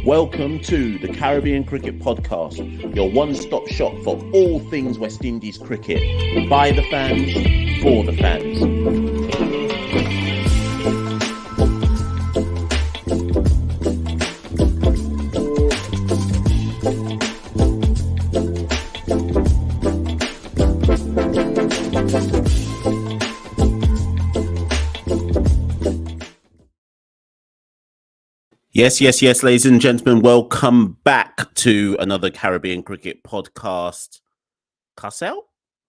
Welcome to the Caribbean Cricket Podcast, your one-stop shop for all things West Indies cricket. By the fans, for the fans. Yes, ladies and gentlemen, welcome back to another Caribbean Cricket Podcast. Cuss out?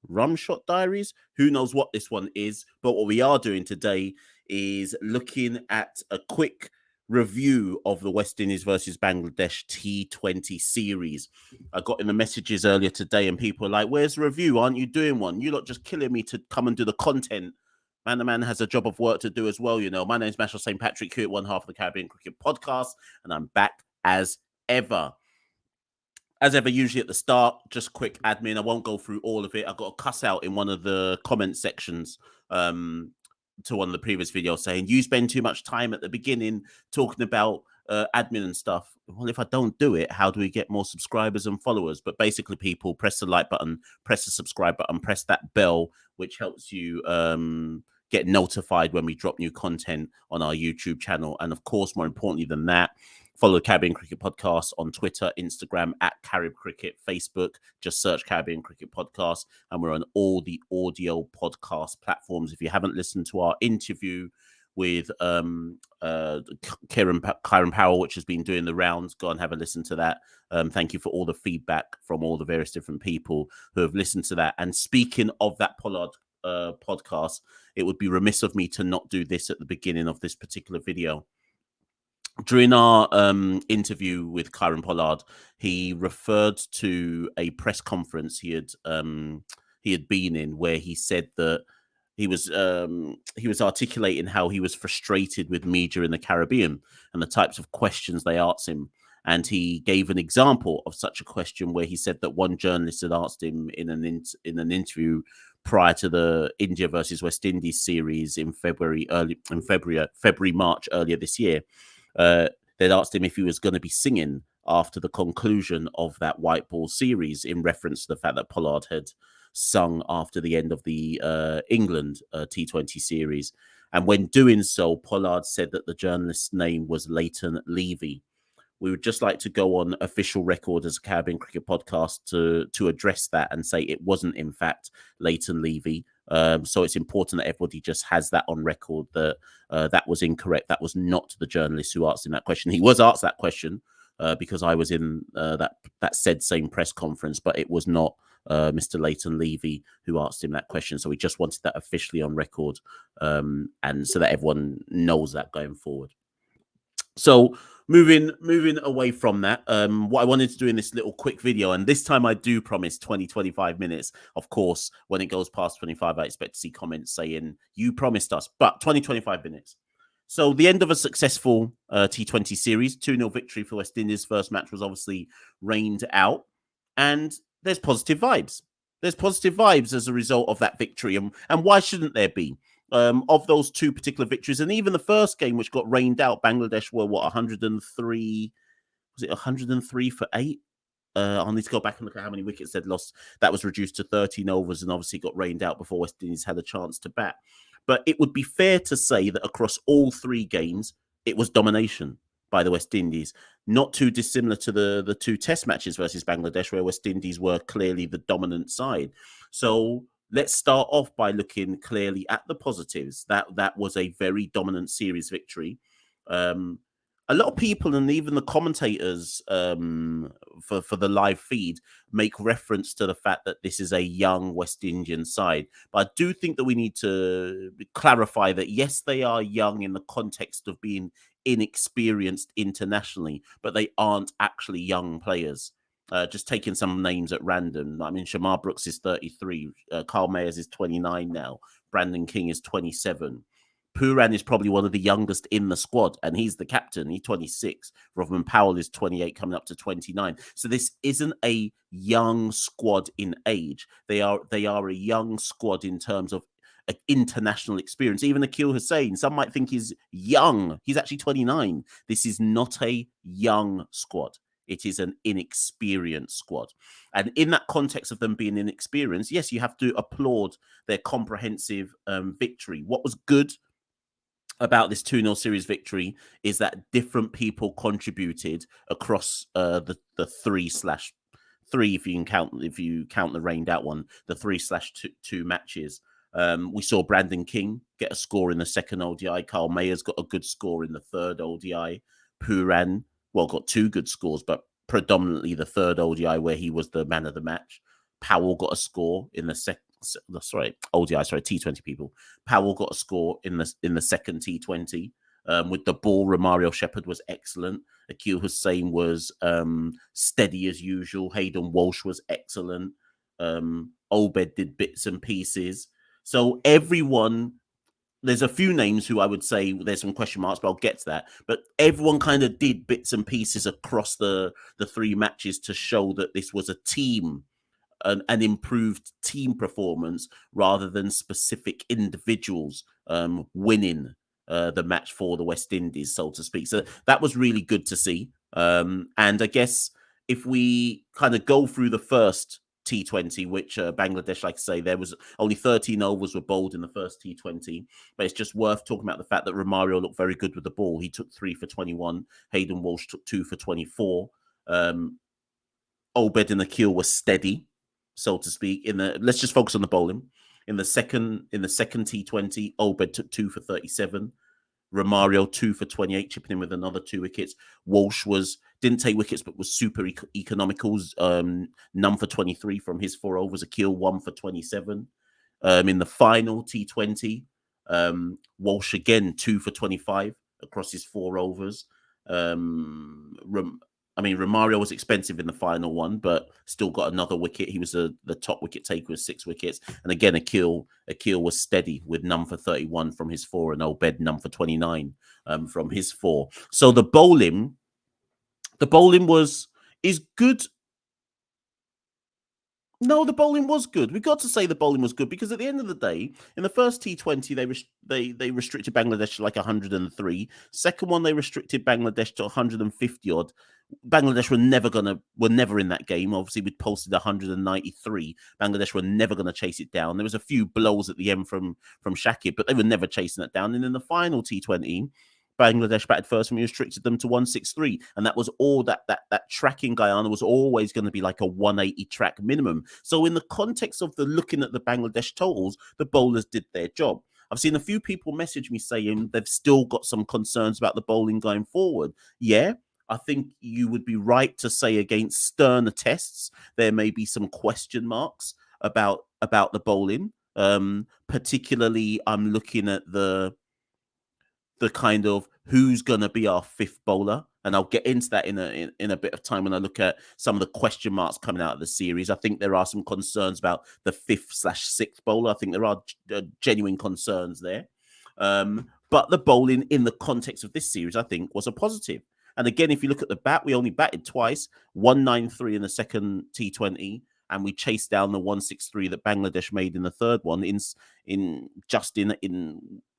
Rum Shot Diaries? Who knows what this one is, but what we are doing today is looking at a quick review of the West Indies versus Bangladesh T20 series. I got in the messages earlier today and people were like, where's the review? Aren't you doing one? You're not just killing me to come and do the content. Man, the man has a job of work to do as well, you know. My name is Machel St. Patrick, here at one half of the Caribbean Cricket Podcast, and I'm back as ever. As ever, usually at the start, just quick admin. I won't go through all of it. I got a cuss out in one of the comment sections to one of the previous videos saying, you spend too much time at the beginning talking about admin and stuff. Well, if I don't do it, how do we get more subscribers and followers? But basically, people press the like button, press the subscribe button, press that bell, which helps you get notified when we drop new content on our YouTube channel. And of course, more importantly than that, follow the Caribbean Cricket Podcast on Twitter, Instagram, at Carib Cricket, Facebook. Just search Caribbean Cricket Podcast. And we're on all the audio podcast platforms. If you haven't listened to our interview with Kieran Powell, which has been doing the rounds, go and have a listen to that. Thank you for all the feedback from all the various different people who have listened to that. And speaking of that Pollard podcast, it would be remiss of me to not do this at the beginning of this particular video. During our interview with Kieran Pollard, he referred to a press conference he had been in where he said that he was articulating how he was frustrated with media in the Caribbean and the types of questions they asked him. And he gave an example of such a question where he said that one journalist had asked him in an interview prior to the India versus West Indies series in March earlier this year. They'd asked him if he was going to be singing after the conclusion of that white ball series in reference to the fact that Pollard had sung after the end of the England T20 series. And when doing so, Pollard said that the journalist's name was Leighton Levy. We would just like to go on official record as a Caribbean Cricket Podcast to address that and say it wasn't, in fact, Leighton Levy. So it's important that everybody just has that on record that that was incorrect. That was not the journalist who asked him that question. He was asked that question because I was in that said same press conference, but it was not Mr. Leighton Levy who asked him that question. So we just wanted that officially on record and so that everyone knows that going forward. So moving away from that, what I wanted to do in this little quick video, and this time I do promise 20-25 minutes. Of course, when it goes past 25, I expect to see comments saying, you promised us, but 20-25 minutes. So the end of a successful T20 series, 2-0 victory for West Indies. First match was obviously rained out, and there's positive vibes. There's positive vibes as a result of that victory, and why shouldn't there be? Of those two particular victories, and even the first game, which got rained out, Bangladesh were 103? Was it 103 for 8? I'll need to go back and look at how many wickets they'd lost. That was reduced to 13 overs, and obviously got rained out before West Indies had a chance to bat. But it would be fair to say that across all three games, it was domination by the West Indies. Not too dissimilar to the two test matches versus Bangladesh, where West Indies were clearly the dominant side. So let's start off by looking clearly at the positives. That was a very dominant series victory. A lot of people and even the commentators for the live feed make reference to the fact that this is a young West Indian side. But I do think that we need to clarify that, yes, they are young in the context of being inexperienced internationally, but they aren't actually young players. Just taking some names at random. I mean, Shamar Brooks is 33. Carl Mayers is 29 now. Brandon King is 27. Pooran is probably one of the youngest in the squad, and he's the captain. He's 26. Rodman Powell is 28, coming up to 29. So this isn't a young squad in age. They are a young squad in terms of international experience. Even Akil Hussain, some might think he's young. He's actually 29. This is not a young squad. It is an inexperienced squad. And in that context of them being inexperienced, yes, you have to applaud their comprehensive victory. What was good about this 2-0 series victory is that different people contributed across the 3/3, if you count the rained out one, the 3/2 matches. We saw Brandon King get a score in the second ODI. Carl Mayer's got a good score in the third ODI. Puran, got 2 good scores, but predominantly the third ODI where he was the man of the match. Powell got a score in the T20 people. Powell got a score in the second T20. With the ball, Romario Shepherd was excellent. Akil Hussain was steady as usual. Hayden Walsh was excellent. Obed did bits and pieces. So everyone, there's a few names who I would say there's some question marks, but I'll get to that. But everyone kind of did bits and pieces across the 3 matches to show that this was a team, an improved team performance rather than specific individuals winning the match for the West Indies, so to speak. So that was really good to see. And I guess if we kind of go through the first T20, which Bangladesh, like I say, there was only 13 overs were bowled in the first T20, but it's just worth talking about the fact that Romario looked very good with the ball. He took 3 for 21. Hayden Walsh took 2 for 24. Obed and Akil were steady, so to speak. Let's just focus on the bowling. In the second T20, Obed took 2 for 37. Romario 2 for 28, chipping in with another 2 wickets. Walsh didn't take wickets, but was super economical. None for 23 from his 4 overs. Akil 1 for 27. In the final T20, Walsh again 2 for 25 across his 4 overs. Romario was expensive in the final one, but still got another wicket. He was the top wicket taker with 6 wickets. And again, Akil was steady with none for 31 from his 4, and Obed none for 29 from his 4. So the bowling is good. No, the bowling was good. We've got to say the bowling was good because at the end of the day, in the first T20, they restricted Bangladesh to like 103. Second one, they restricted Bangladesh to 150 odd. Bangladesh were never in that game. Obviously, we posted 193. Bangladesh were never going to chase it down. There was a few blows at the end from Shakib, but they were never chasing it down. And in the final T20, Bangladesh batted first and we restricted them to 163. And that was all that track in Guyana was always going to be like a 180 track minimum. So in the context of looking at the Bangladesh totals, the bowlers did their job. I've seen a few people message me saying they've still got some concerns about the bowling going forward. Yeah, I think you would be right to say against sterner tests, there may be some question marks about the bowling. Particularly, I'm looking at the kind of who's going to be our 5th bowler. And I'll get into that in a bit of time when I look at some of the question marks coming out of the series. I think there are some concerns about the 5th/6th bowler. I think there are genuine concerns there. But the bowling in the context of this series, I think, was a positive. And again, if you look at the bat, we only batted twice, 193 in the second T20, and we chased down the 163 that Bangladesh made in the third one in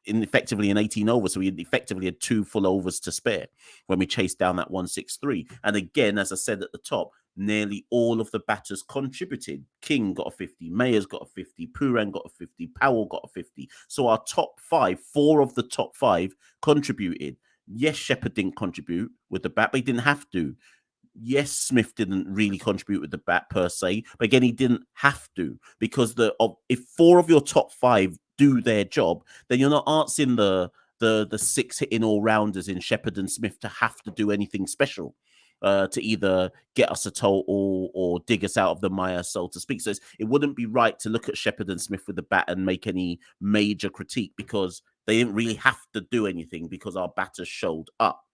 effectively in 18 overs. So we effectively had 2 full overs to spare when we chased down that 163. And again, as I said at the top, nearly all of the batters contributed. King got a 50, Mayers got a 50, Puran got a 50, Powell got a 50. So our top 5, 4 of the top 5 contributed. Yes, Shepherd didn't contribute with the bat, but he didn't have to. Yes, Smith didn't really contribute with the bat per se, but again, he didn't have to, because if 4 of your top 5 do their job, then you're not asking the 6 hitting all-rounders in Shepherd and Smith to have to do anything special to either get us a total or dig us out of the mire, so to speak. So it wouldn't be right to look at Shepherd and Smith with the bat and make any major critique, because they didn't really have to do anything because our batters showed up.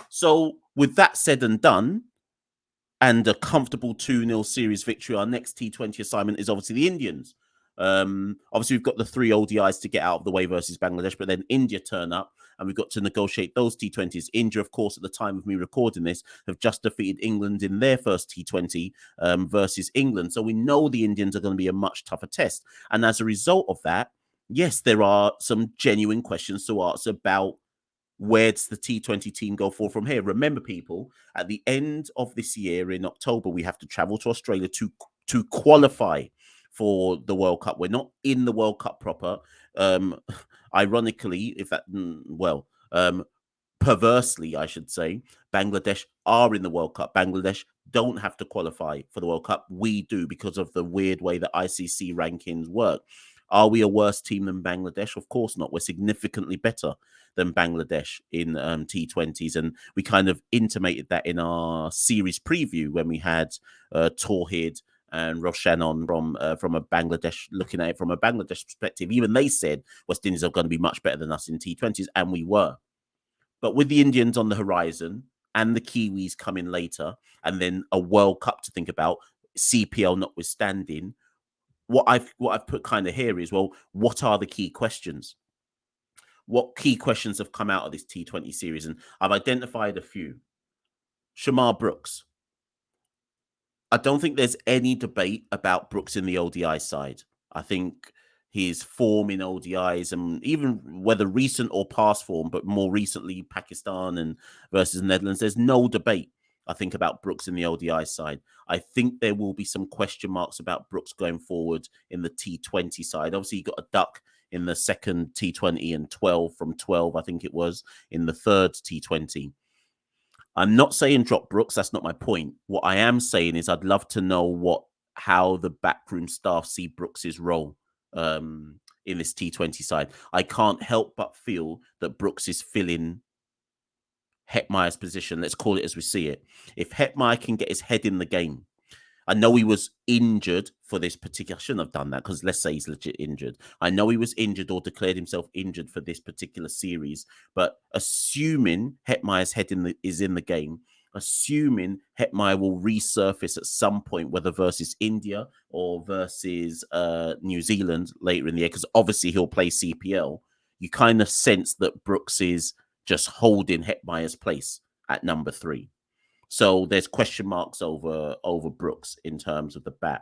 So with that said and done, and a comfortable 2-0 series victory, our next T20 assignment is obviously the Indians. Obviously, we've got the 3 ODIs to get out of the way versus Bangladesh, but then India turn up, and we've got to negotiate those T20s. India, of course, at the time of me recording this, have just defeated England in their first T20 versus England. So we know the Indians are going to be a much tougher test. And as a result of that, yes, there are some genuine questions to ask about where does the T20 team go for from here? Remember, people, at the end of this year in October, we have to travel to Australia to qualify for the World Cup. We're not in the World Cup proper. Ironically, if that, perversely, I should say, Bangladesh are in the World Cup. Bangladesh don't have to qualify for the World Cup. We do, because of the weird way that ICC rankings work. Are we a worse team than Bangladesh? Of course not. We're significantly better than Bangladesh in T20s. And we kind of intimated that in our series preview when we had Tawhid and Roshan on from a Bangladesh, looking at it from a Bangladesh perspective. Even they said West Indies are going to be much better than us in T20s, and we were. But with the Indians on the horizon and the Kiwis coming later, and then a World Cup to think about, CPL notwithstanding, what I've put kind of here is, well, what are the key questions? What key questions have come out of this T20 series? And I've identified a few. Shamar Brooks. I don't think there's any debate about Brooks in the ODI side. I think his form in ODIs, and even whether recent or past form, but more recently Pakistan and versus Netherlands, there's no debate, I think, about Brooks in the ODI side. I think there will be some question marks about Brooks going forward in the T20 side. Obviously, he got a duck in the second T20 and 12 from 12, I think it was, in the third T20. I'm not saying drop Brooks. That's not my point. What I am saying is I'd love to know how the backroom staff see Brooks's role in this T20 side. I can't help but feel that Brooks is filling Hetmeyer's position. Let's call it as we see it. If Hetmeyer can get his head in the game, I know he was injured for this particular. I shouldn't have done that, because let's say he's legit injured. I know he was injured or declared himself injured for this particular series. But assuming Hetmeyer's head is in the game, assuming Hetmeyer will resurface at some point, whether versus India or versus New Zealand later in the year, because obviously he'll play CPL, you kind of sense that Brooks is just holding Hetmeyer's place at number 3. So there's question marks over Brooks in terms of the bat.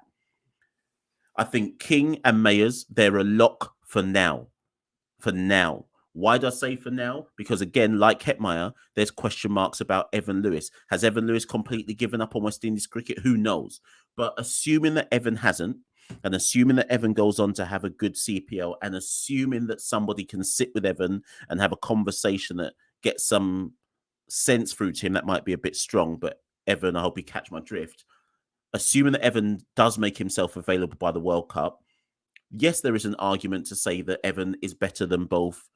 I think King and Mayers, they're a lock for now. For now. Why do I say for now? Because again, like Hetmeyer, there's question marks about Evan Lewis. Has Evan Lewis completely given up on West Indies cricket? Who knows? But assuming that Evan hasn't, and assuming that Evan goes on to have a good CPL, and assuming that somebody can sit with Evan and have a conversation that gets some sense through to him, that might be a bit strong, but Evan, I hope you catch my drift. Assuming that Evan does make himself available by the World Cup, yes, there is an argument to say that Evan is better than both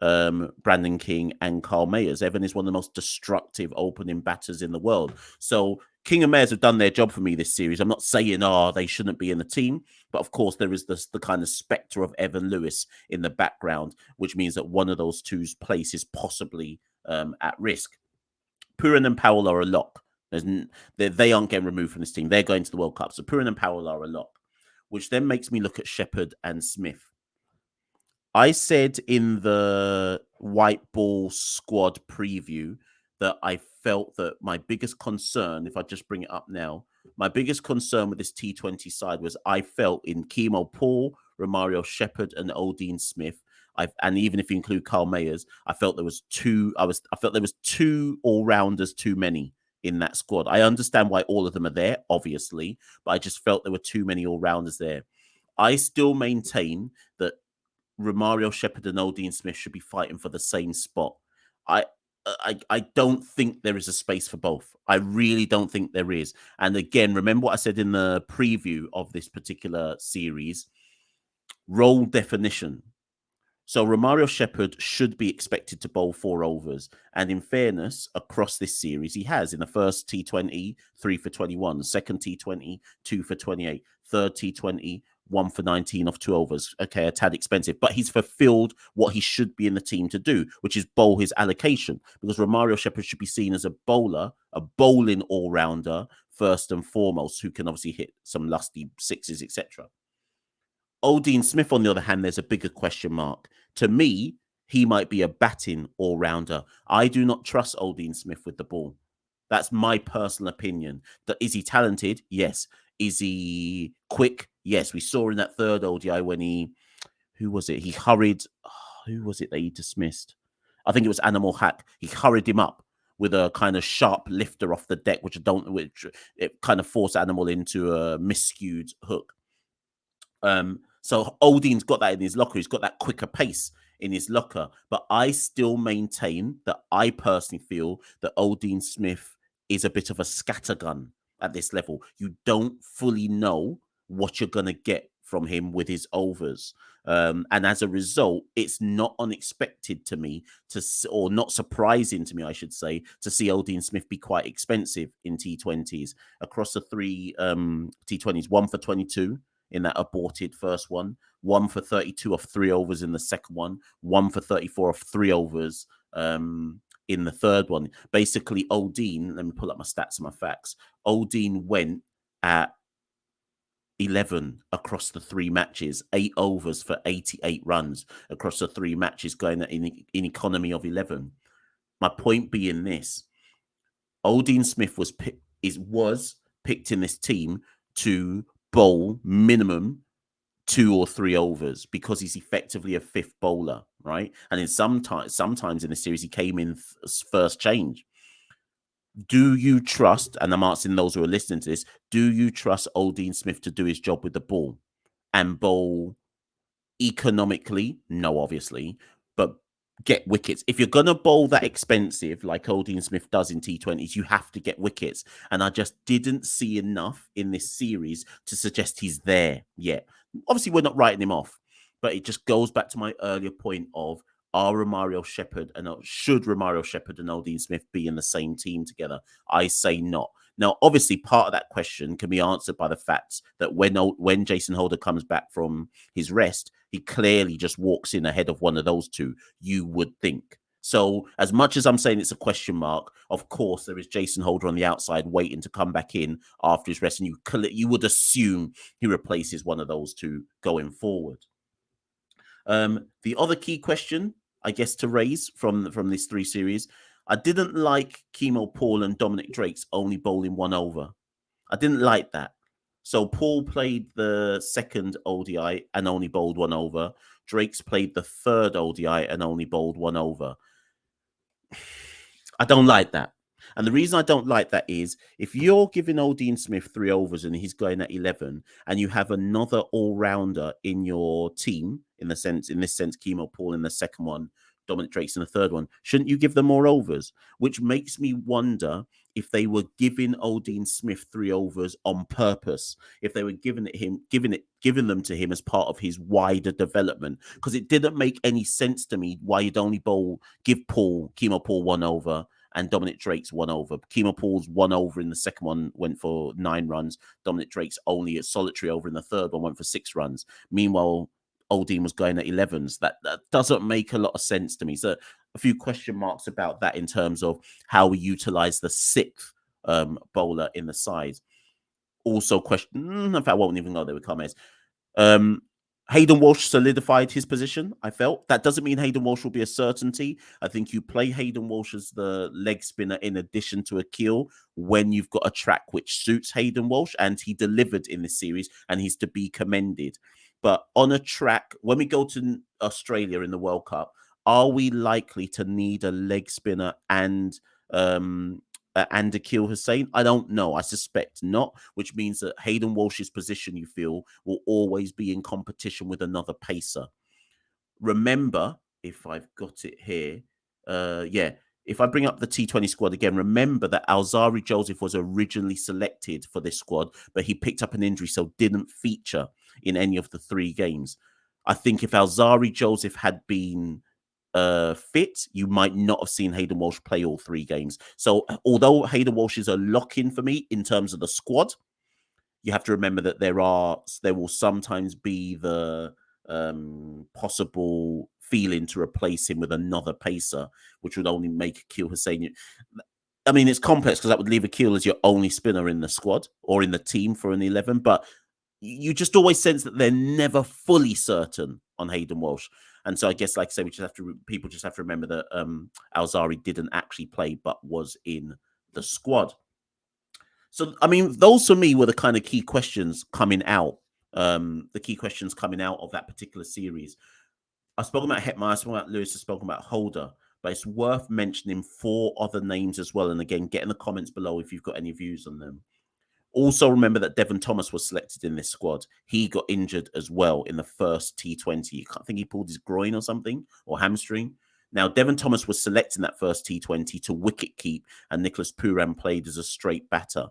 Brandon King and Carl Mayers. Evan is one of the most destructive opening batters in the world. So King and Mayers have done their job for me this series. I'm not saying, they shouldn't be in the team, but of course there is the kind of spectre of Evan Lewis in the background, which means that one of those two's place is possibly at risk. Puran and Powell are a lock. They aren't getting removed from this team. They're going to the World Cup. So Puran and Powell are a lock, which then makes me look at Shepherd and Smith. I said in the white ball squad preview that I felt that my biggest concern, if I just bring it up now, my biggest concern with this T20 side was I felt in Keemo Paul, Romario Shepherd, and Odean Smith, and even if you include Carl Mayers, I felt there was two all-rounders too many in that squad. I understand why all of them are there, obviously, but I just felt there were too many all-rounders there. I still maintain that Romario Shepherd and Odean Smith should be fighting for the same spot. I don't think there is a space for both. I really don't think there is. And again, remember what I said in the preview of this particular series, role definition. So Romario Shepherd should be expected to bowl 4 overs. And in fairness, across this series, he has. In the first T20, 3 for 21. Second T20, 2 for 28. Third T20, 1 for 19 off 2 overs. Okay, a tad expensive. But he's fulfilled what he should be in the team to do, which is bowl his allocation. Because Romario Shepherd should be seen as a bowler, a bowling all-rounder, first and foremost, who can obviously hit some lusty sixes, etc. Odean Smith, on the other hand, there's a bigger question mark. To me, he might be a batting all-rounder. I do not trust Oldene Smith with the ball. That's my personal opinion. Is he talented? Yes. Is he quick? Yes. We saw in that third ODI when who was it? He hurried. Who was it that he dismissed? I think it was Animal Hack. He hurried him up with a kind of sharp lifter off the deck, which it kind of forced Animal into a miscued hook. So Oldine's got that in his locker. He's got that quicker pace in his locker. But I still maintain that I personally feel that Oldene Smith is a bit of a scattergun at this level. You don't fully know what you're going to get from him with his overs. And as a result, it's not unexpected to me or not surprising to me, I should say, to see Oldene Smith be quite expensive in T20s across the three T20s, 1 for 22 in that aborted first one, 1 for 32 off 3 overs in the second one, 1 for 34 off 3 overs in the third one. Basically, Oldene, let me pull up my stats and my facts. Oldene went at 11 across the 3 matches, 8 overs for 88 runs across the 3 matches, going in economy of 11. My point being this: Oldene Smith was picked in this team to bowl minimum 2 or 3 overs because he's effectively a 5th bowler, right? And in sometimes in the series he came in first change. Do you trust, and I'm asking those who are listening to this, do you trust Oldene Smith to do his job with the ball and bowl economically? No, obviously, but get wickets. If you're going to bowl that expensive like Oldene Smith does in T20s, you have to get wickets. And I just didn't see enough in this series to suggest he's there yet. Obviously, we're not writing him off, but it just goes back to my earlier point of, should Romario Shepherd and Oldene Smith be in the same team together? I say not. Now, obviously, part of that question can be answered by the fact that when Jason Holder comes back from his rest, he clearly just walks in ahead of one of those two, you would think. So as much as I'm saying it's a question mark, of course, there is Jason Holder on the outside waiting to come back in after his rest, and you would assume he replaces one of those two going forward. The other key question, I guess, to raise from this 3 series, I didn't like Kemal Paul and Dominic Drake's only bowling 1 over. I didn't like that. So Paul played the second ODI and only bowled 1 over. Drake's played the third ODI and only bowled 1 over. I don't like that. And the reason I don't like that is if you're giving Oldene Smith 3 overs and he's going at 11, and you have another all-rounder in your team, in this sense, Kemal Paul in the second one, Dominic Drake's in the third one, shouldn't you give them more overs? Which makes me wonder if they were giving Oldene Smith 3 overs on purpose, if they were giving them to him as part of his wider development, because it didn't make any sense to me why you'd only give Kemal Paul 1 over and Dominic Drake's 1 over. Kemal Paul's 1 over in the second one went for 9 runs. Dominic Drake's only a solitary over in the third one went for 6 runs. Meanwhile, Oldene was going at 11s. That doesn't make a lot of sense to me. So a few question marks about that in terms of how we utilize the 6th bowler in the side. Also in fact, I won't even go there with comments. Hayden Walsh solidified his position, I felt. That doesn't mean Hayden Walsh will be a certainty. I think you play Hayden Walsh as the leg spinner in addition to Akil when you've got a track which suits Hayden Walsh, and he delivered in this series, and he's to be commended. But on a track, when we go to Australia in the World Cup, are we likely to need a leg spinner and Akil Hussain? I don't know. I suspect not, which means that Hayden Walsh's position, you feel, will always be in competition with another pacer. Remember, if I've got it here, if I bring up the T20 squad again, remember that Alzari Joseph was originally selected for this squad, but he picked up an injury, so didn't feature in any of the 3 games. I think if Alzari Joseph had been fit, you might not have seen Hayden Walsh play all 3 games. So although Hayden Walsh is a lock-in for me in terms of the squad, you have to remember that there will sometimes be the possible feeling to replace him with another pacer, which would only make Akil Hussain. I mean, it's complex because that would leave Akil as your only spinner in the squad or in the team for an 11, but you just always sense that they're never fully certain on Hayden Walsh. And so I guess, like I said, people just have to remember that Alzari didn't actually play, but was in the squad. So, I mean, those for me were the kind of key questions coming out. The key questions coming out of that particular series. I've spoken about Hetmyer, I've spoken about Lewis, I've spoken about Holder, but it's worth mentioning 4 other names as well. And again, get in the comments below if you've got any views on them. Also, remember that Devin Thomas was selected in this squad. He got injured as well in the first T20. I think he pulled his groin or something, or hamstring. Now, Devin Thomas was selected in that first T20 to wicket keep, and Nicholas Pooran played as a straight batter,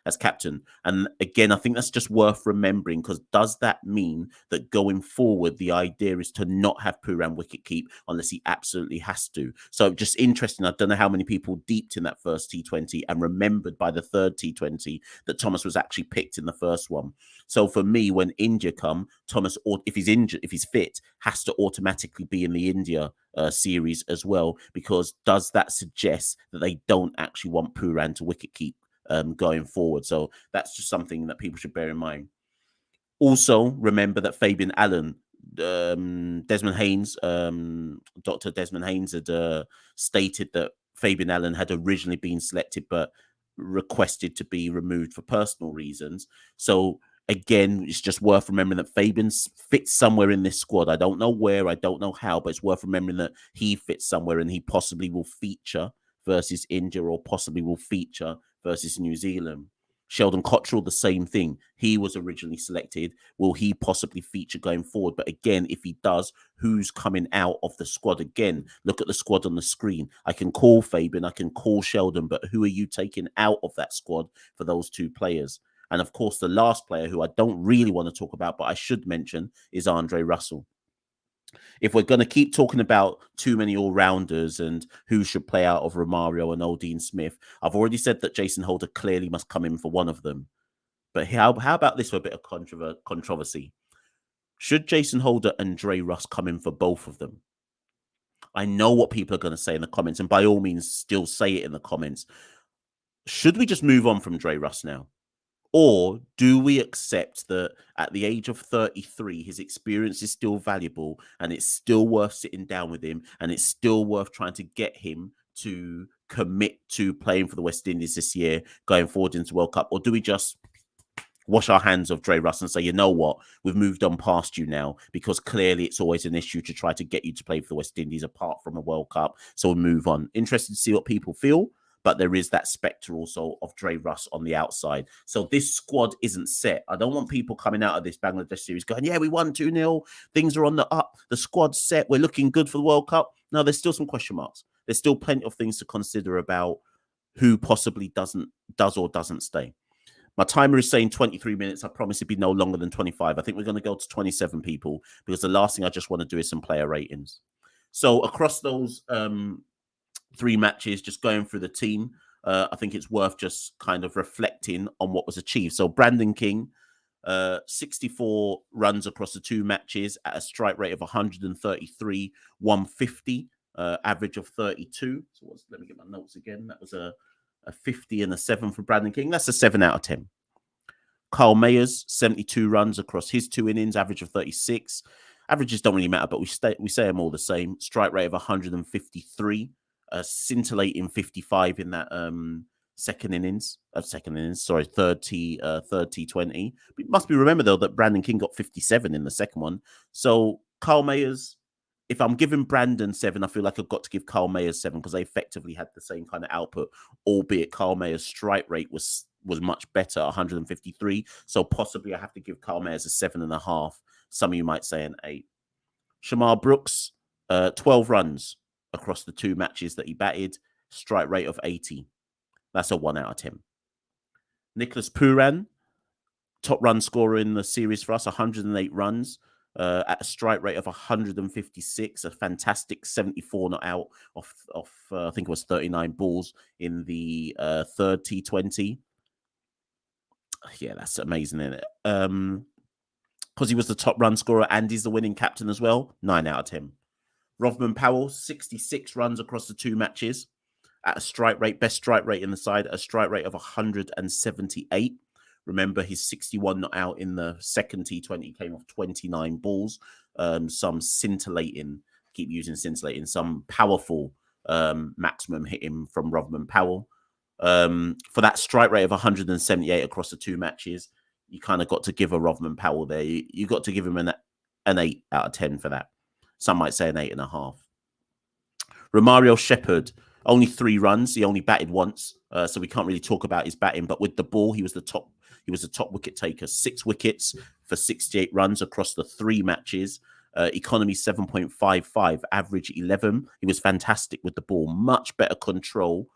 as captain. And again, I think that's just worth remembering, because does that mean that going forward, the idea is to not have Pooran wicket keep unless he absolutely has to? So just interesting. I don't know how many people deeped in that first T20 and remembered by the third T20 that Thomas was actually picked in the first one. So for me, when India come, Thomas, or if he's injured, if he's fit, has to automatically be in the India series as well, because does that suggest that they don't actually want Pooran to wicket keep going forward? So that's just something that people should bear in mind. Also, remember that Fabian Allen, Desmond Haynes, Dr. Desmond Haynes had stated that Fabian Allen had originally been selected but requested to be removed for personal reasons. So again, it's just worth remembering that Fabian fits somewhere in this squad. I don't know where, I don't know how, but it's worth remembering that he fits somewhere and he possibly will feature versus India, or possibly will feature versus New Zealand. Sheldon Cottrell, the same thing. He was originally selected. Will he possibly feature going forward? But again, if he does, who's coming out of the squad? Again, look at the squad on the screen. I can call Fabian, I can call Sheldon, but who are you taking out of that squad for those 2 players? And of course, the last player who I don't really want to talk about, but I should mention, is Andre Russell. If we're going to keep talking about too many all-rounders and who should play out of Romario and Oldene Smith, I've already said that Jason Holder clearly must come in for one of them. But how about this for a bit of controversy? Should Jason Holder and Dre Russ come in for both of them? I know what people are going to say in the comments, and by all means, still say it in the comments. Should we just move on from Dre Russ now? Or do we accept that at the age of 33, his experience is still valuable and it's still worth sitting down with him and it's still worth trying to get him to commit to playing for the West Indies this year, going forward into World Cup? Or do we just wash our hands of Dre Russ and say, you know what, we've moved on past you now, because clearly it's always an issue to try to get you to play for the West Indies apart from a World Cup. So we'll move on. Interested to see what people feel. But there is that spectre also of Dre Russ on the outside. So this squad isn't set. I don't want people coming out of this Bangladesh series going, yeah, we won 2-0. Things are on the up. The squad's set. We're looking good for the World Cup. No, there's still some question marks. There's still plenty of things to consider about who possibly does or doesn't stay. My timer is saying 23 minutes. I promise it'd be no longer than 25. I think we're going to go to 27 people, because the last thing I just want to do is some player ratings. So across those 3 matches, just going through the team, I think it's worth just kind of reflecting on what was achieved. So Brandon King, 64 runs across the 2 matches at a strike rate of 133, 150, average of 32. So let me get my notes again. That was a 50 and a 7 for Brandon King. That's a 7 out of 10. Carl Mayers, 72 runs across his 2 innings, average of 36. Averages don't really matter, but we say them all the same. Strike rate of 153, scintillating 55 in that third T20. But it must be remembered, though, that Brandon King got 57 in the second one. So Carl Mayers, if I'm giving Brandon 7, I feel like I've got to give Carl Mayers 7, because they effectively had the same kind of output, albeit Carl Mayers' strike rate was much better, 153. So possibly I have to give Carl Mayers a 7.5. Some of you might say an 8. Shamar Brooks, 12 runs across the 2 matches that he batted, strike rate of 80. That's a 1 out of 10. Nicholas Pooran, top run scorer in the series for us, 108 runs. At a strike rate of 156, a fantastic 74 not out off I think it was 39 balls in the third T20. Yeah, that's amazing, isn't it? Because he was the top run scorer and he's the winning captain as well, 9 out of 10. Rovman Powell, 66 runs across the 2 matches at a strike rate, best strike rate in the side, a strike rate of 178. Remember, his 61 not out in the second T20 came off 29 balls. some scintillating, keep using scintillating, some powerful maximum hitting from Rovman Powell. For that strike rate of 178 across the 2 matches, you kind of got to give a Rovman Powell there. You got to give him an 8 out of 10 for that. Some might say an 8.5. Romario Shepherd, only 3 runs. He only batted once, so we can't really talk about his batting. But with the ball, he was the top wicket taker. 6 wickets for 68 runs across the 3 matches. Economy 7.55, average 11. He was fantastic with the ball. Much better control,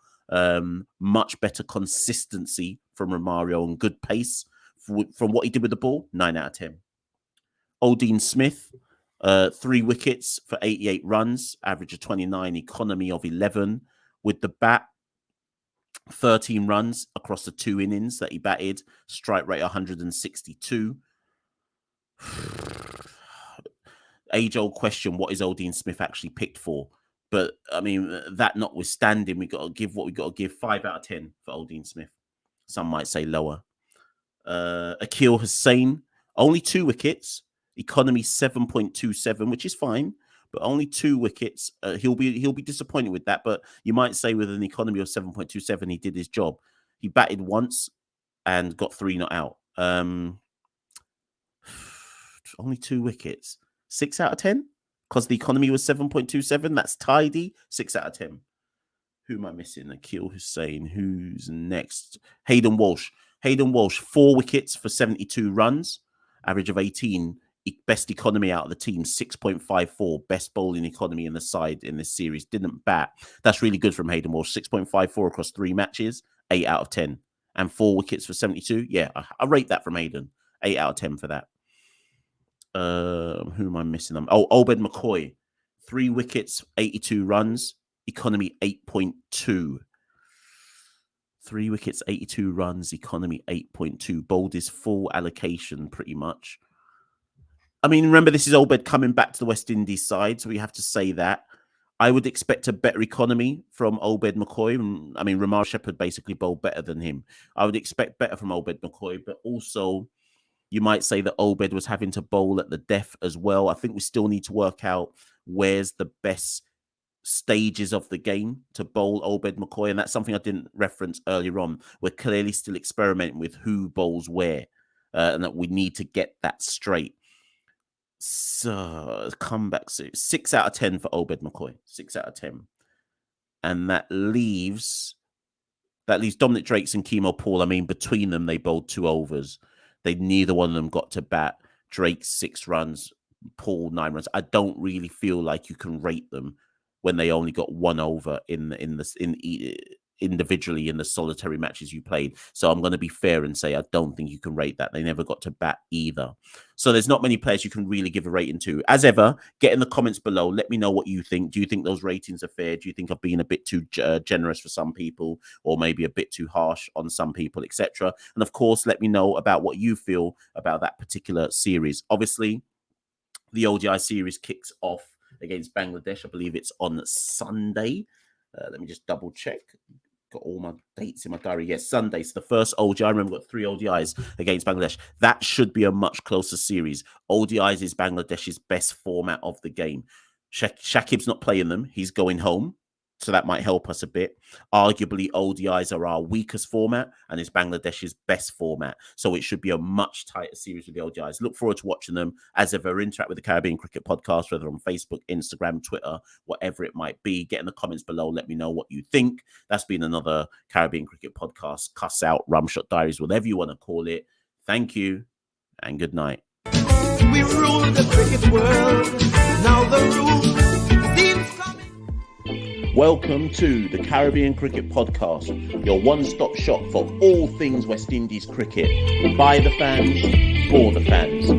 much better consistency from Romario, and good pace from what he did with the ball. 9 out of 10. Oldene Smith, 3 wickets for 88 runs, average of 29, economy of 11. With the bat, 13 runs across the 2 innings that he batted, strike rate 162. Age-old question, what is Oldene Smith actually picked for? But, I mean, that notwithstanding, we got to give what we got to give. 5 out of 10 for Oldene Smith. Some might say lower. Akil Hussain, only 2 wickets, economy 7.27, which is fine, but only 2 wickets. He'll be disappointed with that, but you might say with an economy of 7.27, he did his job. He batted once and got 3 not out. Only 2 wickets. 6 out of 10? Because the economy was 7.27. That's tidy. 6 out of 10. Who am I missing? Akil Hussain. Who's next? Hayden Walsh. Hayden Walsh, 4 wickets for 72 runs. Average of 18. Best economy out of the team, 6.54. Best bowling economy in the side in this series. Didn't bat. That's really good from Hayden Walsh. 6.54 across 3 matches. 8 out of 10. And 4 wickets for 72. Yeah, I rate that from Hayden. 8 out of 10 for that. Who am I missing? Oh, Obed McCoy, 3 wickets, 82 runs, economy 8.2. 3 wickets, 82 runs, economy 8.2. Bowled his full allocation pretty much. I mean, remember, this is Obed coming back to the West Indies side, so we have to say that. I would expect a better economy from Obed McCoy. I mean, Romario Shepherd basically bowled better than him. I would expect better from Obed McCoy, but also you might say that Obed was having to bowl at the death as well. I think we still need to work out where's the best stages of the game to bowl Obed McCoy. And that's something I didn't reference earlier on. We're clearly still experimenting with who bowls where, and that we need to get that straight. So, comeback series. 6 out of 10 for Obed McCoy. 6 out of 10. And that leaves Dominic Drakes and Kemal Paul. I mean, between them, they bowled 2 overs. Neither one of them got to bat. Drake 6 runs, Paul 9 runs. I don't really feel like you can rate them when they only got 1 over individually in the solitary matches you played. So I'm going to be fair and say I don't think you can rate that. They never got to bat either. So there's not many players you can really give a rating to. As ever, get in the comments below. Let me know what you think. Do you think those ratings are fair? Do you think I've been a bit too generous for some people, or maybe a bit too harsh on some people, etc.? And of course, let me know about what you feel about that particular series. Obviously, the ODI series kicks off against Bangladesh. I believe it's on Sunday. Let me just double check. Got all my dates in my diary. Yes, Sunday. So the first ODI, I remember, got 3 ODIs against Bangladesh. That should be a much closer series. ODIs is Bangladesh's best format of the game. Shakib's not playing them. He's going home. So that might help us a bit. Arguably, ODIs are our weakest format and it's Bangladesh's best format. So it should be a much tighter series with the ODIs. Look forward to watching them. As ever, interact with the Caribbean Cricket Podcast, whether on Facebook, Instagram, Twitter, whatever it might be. Get in the comments below. Let me know what you think. That's been another Caribbean Cricket Podcast. Cuss out, Rumshot Diaries, whatever you want to call it. Thank you and good night. We rule the cricket world. Now the rules seems coming. Welcome to the Caribbean Cricket Podcast, your one-stop shop for all things West Indies cricket. By the fans, for the fans.